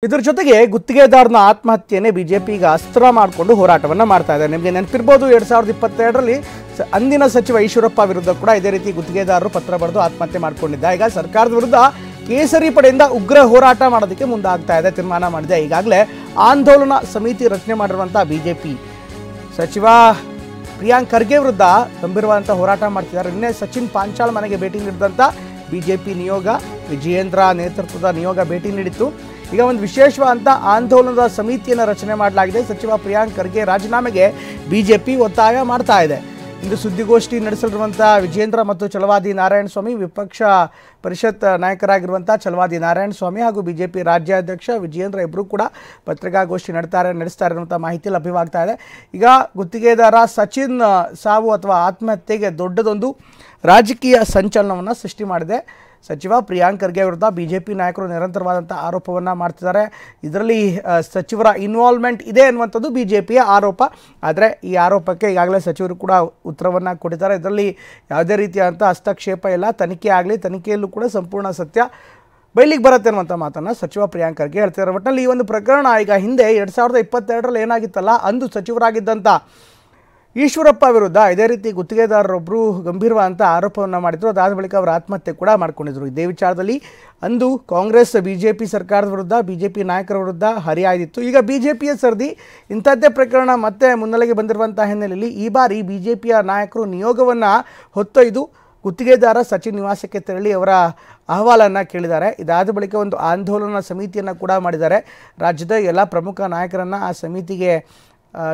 ಇದರ ಜೊತೆಗೆ ಗುತ್ತಿಗೆದಾರನ ಆತ್ಮಹತ್ಯೆನೇ ಬಿಜೆಪಿ ಈಗ ಅಸ್ತ್ರ ಮಾಡಿಕೊಂಡು ಹೋರಾಟವನ್ನು ಮಾಡ್ತಾ ಇದೆ. ನಿಮಗೆ ನೆನಪಿರಬಹುದು 2022ರಲ್ಲಿ ಅಂದಿನ ಸಚಿವ ಈಶ್ವರಪ್ಪ ವಿರುದ್ಧ ಕೂಡ ಇದೇ ರೀತಿ ಗುತ್ತಿಗೆದಾರರು ಪತ್ರ ಬರೆದು ಆತ್ಮಹತ್ಯೆ ಮಾಡಿಕೊಂಡಿದ್ದ. ಈಗ ಸರ್ಕಾರದ ವಿರುದ್ಧ ಕೇಸರಿ ಪಡೆಯಿಂದ ಉಗ್ರ ಹೋರಾಟ ಮಾಡೋದಕ್ಕೆ ಮುಂದಾಗ್ತಾ ಇದೆ, ತೀರ್ಮಾನ ಮಾಡಿದೆ. ಈಗಾಗಲೇ ಆಂದೋಲನ ಸಮಿತಿ ರಚನೆ ಮಾಡಿರುವಂಥ ಬಿಜೆಪಿ ಸಚಿವ ಪ್ರಿಯಾಂಕ್ ಖರ್ಗೆ ವಿರುದ್ಧ ಗಂಭೀರವಾದಂಥ ಹೋರಾಟ ಮಾಡ್ತಿದ್ದಾರೆ. ನಿನ್ನೆ ಸಚಿನ್ ಪಾಂಚಾಳ್ ಮನೆಗೆ ಭೇಟಿ ನೀಡಿದಂಥ ಬಿಜೆಪಿ ನಿಯೋಗ ವಿಜಯೇಂದ್ರ ನೇತೃತ್ವದ ನಿಯೋಗ ಭೇಟಿ ನೀಡಿತ್ತು. ಈಗ ಒಂದು ವಿಶೇಷವಾದಂಥ ಆಂದೋಲನದ ಸಮಿತಿಯನ್ನು ರಚನೆ ಮಾಡಲಾಗಿದೆ. ಸಚಿವ ಪ್ರಿಯಾಂಕ್ ಖರ್ಗೆ ರಾಜೀನಾಮೆಗೆ ಬಿಜೆಪಿ ಒತ್ತಾಯ ಮಾಡ್ತಾ ಇದೆ. ಇಂದು ಸುದ್ದಿಗೋಷ್ಠಿ ನಡೆಸಲಿರುವಂಥ ವಿಜಯೇಂದ್ರ ಮತ್ತು ಛಲವಾದಿ ನಾರಾಯಣಸ್ವಾಮಿ, ವಿಪಕ್ಷ ಪರಿಷತ್ ನಾಯಕರಾಗಿರುವಂಥ ಛಲವಾದಿ ನಾರಾಯಣಸ್ವಾಮಿ ಹಾಗೂ ಬಿಜೆಪಿ ರಾಜ್ಯಾಧ್ಯಕ್ಷ ವಿಜಯೇಂದ್ರ ಇಬ್ಬರು ಕೂಡ ಪತ್ರಿಕಾಗೋಷ್ಠಿ ನಡೆಸ್ತಾರೆ ಅನ್ನುವಂಥ ಮಾಹಿತಿ ಲಭ್ಯವಾಗ್ತಾ ಇದೆ. ಈಗ ಗುತ್ತಿಗೆದಾರ ಸಚಿನ್ ಸಾವು ಅಥವಾ ಆತ್ಮಹತ್ಯೆಗೆ ದೊಡ್ಡದೊಂದು ರಾಜಕೀಯ ಸಂಚಲನವನ್ನು ಸೃಷ್ಟಿ ಮಾಡಿದೆ. ಸಚಿವ ಪ್ರಿಯಾಂಕ್ ಖರ್ಗೆ ವಿರುದ್ಧ ಬಿಜೆಪಿ ನಾಯಕರು ನಿರಂತರವಾದಂಥ ಆರೋಪವನ್ನು ಮಾಡ್ತಿದ್ದಾರೆ. ಇದರಲ್ಲಿ ಸಚಿವರ ಇನ್ವಾಲ್ವ್ಮೆಂಟ್ ಇದೆ ಅನ್ನುವಂಥದ್ದು ಬಿಜೆಪಿಯ ಆರೋಪ. ಆದರೆ ಈ ಆರೋಪಕ್ಕೆ ಈಗಾಗಲೇ ಸಚಿವರು ಕೂಡ ಉತ್ತರವನ್ನು ಕೊಟ್ಟಿದ್ದಾರೆ. ಇದರಲ್ಲಿ ಯಾವುದೇ ರೀತಿಯಾದಂಥ ಹಸ್ತಕ್ಷೇಪ ಇಲ್ಲ, ತನಿಖೆ ಆಗಲಿ, ತನಿಖೆಯಲ್ಲೂ ಕೂಡ ಸಂಪೂರ್ಣ ಸತ್ಯ ಬಯಲಿಗೆ ಬರುತ್ತೆ ಅನ್ನುವಂಥ ಮಾತನ್ನು ಸಚಿವ ಪ್ರಿಯಾಂಕ್ ಖರ್ಗೆ ಹೇಳ್ತಿದ್ದಾರೆ. ಒಟ್ಟಿನಲ್ಲಿ ಈ ಒಂದು ಪ್ರಕರಣ ಈಗ ಹಿಂದೆ 2022ರಲ್ಲಿ ಏನಾಗಿತ್ತಲ್ಲ, ಅಂದು ಸಚಿವರಾಗಿದ್ದಂಥ ಈಶ್ವರಪ್ಪ ವಿರುದ್ಧ ಇದೇ ರೀತಿ ಗುತ್ತಿಗೆದಾರರೊಬ್ಬರು ಗಂಭೀರವಾದಂಥ ಆರೋಪವನ್ನು ಮಾಡಿದರು. ಅದಾದ ಬಳಿಕ ಅವರು ಆತ್ಮಹತ್ಯೆ ಕೂಡ ಮಾಡ್ಕೊಂಡಿದ್ರು. ಇದೇ ವಿಚಾರದಲ್ಲಿ ಅಂದು ಕಾಂಗ್ರೆಸ್ ಬಿಜೆಪಿ ಸರ್ಕಾರದ ವಿರುದ್ಧ, ಬಿಜೆಪಿ ನಾಯಕರ ವಿರುದ್ಧ ಹರಿಯಾಯ್ದಿತ್ತು. ಈಗ ಬಿಜೆಪಿಯ ಸರದಿ ಇಂಥದ್ದೇ ಪ್ರಕರಣ ಮತ್ತೆ ಮುನ್ನೆಲೆಗೆ ಬಂದಿರುವಂಥ ಹಿನ್ನೆಲೆಯಲ್ಲಿ ಈ ಬಾರಿ ಬಿಜೆಪಿಯ ನಾಯಕರು ನಿಯೋಗವನ್ನು ಹೊತ್ತೊಯ್ದು ಗುತ್ತಿಗೆದಾರ ಸಚಿನ್ ನಿವಾಸಕ್ಕೆ ತೆರಳಿ ಅವರ ಅಹವಾಲನ್ನು ಕೇಳಿದ್ದಾರೆ. ಇದಾದ ಬಳಿಕ ಒಂದು ಆಂದೋಲನ ಸಮಿತಿಯನ್ನು ಕೂಡ ಮಾಡಿದ್ದಾರೆ. ರಾಜ್ಯದ ಎಲ್ಲ ಪ್ರಮುಖ ನಾಯಕರನ್ನು ಆ ಸಮಿತಿಗೆ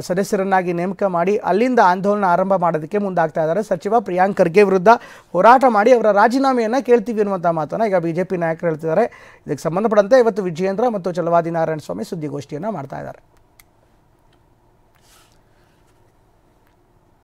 ಸದಸ್ಯರನ್ನಾಗಿ ನೇಮಕ ಮಾಡಿ ಅಲ್ಲಿಂದ ಆಂದೋಲನ ಆರಂಭ ಮಾಡೋದಕ್ಕೆ ಮುಂದಾಗ್ತಾ ಇದ್ದಾರೆ. ಸಚಿವ ಪ್ರಿಯಾಂಕ್ ಖರ್ಗೆ ವಿರುದ್ಧ ಹೋರಾಟ ಮಾಡಿ ಅವರ ರಾಜೀನಾಮೆಯನ್ನು ಕೇಳ್ತೀವಿ ಅನ್ನುವಂಥ ಮಾತನ್ನು ಈಗ ಬಿಜೆಪಿ ನಾಯಕರು ಹೇಳ್ತಿದ್ದಾರೆ. ಇದಕ್ಕೆ ಸಂಬಂಧಪಟ್ಟಂತೆ ಇವತ್ತು ವಿಜಯೇಂದ್ರ ಮತ್ತು ಛಲವಾದಿ ನಾರಾಯಣಸ್ವಾಮಿ ಸುದ್ದಿಗೋಷ್ಠಿಯನ್ನು ಮಾಡ್ತಾ ಇದ್ದಾರೆ.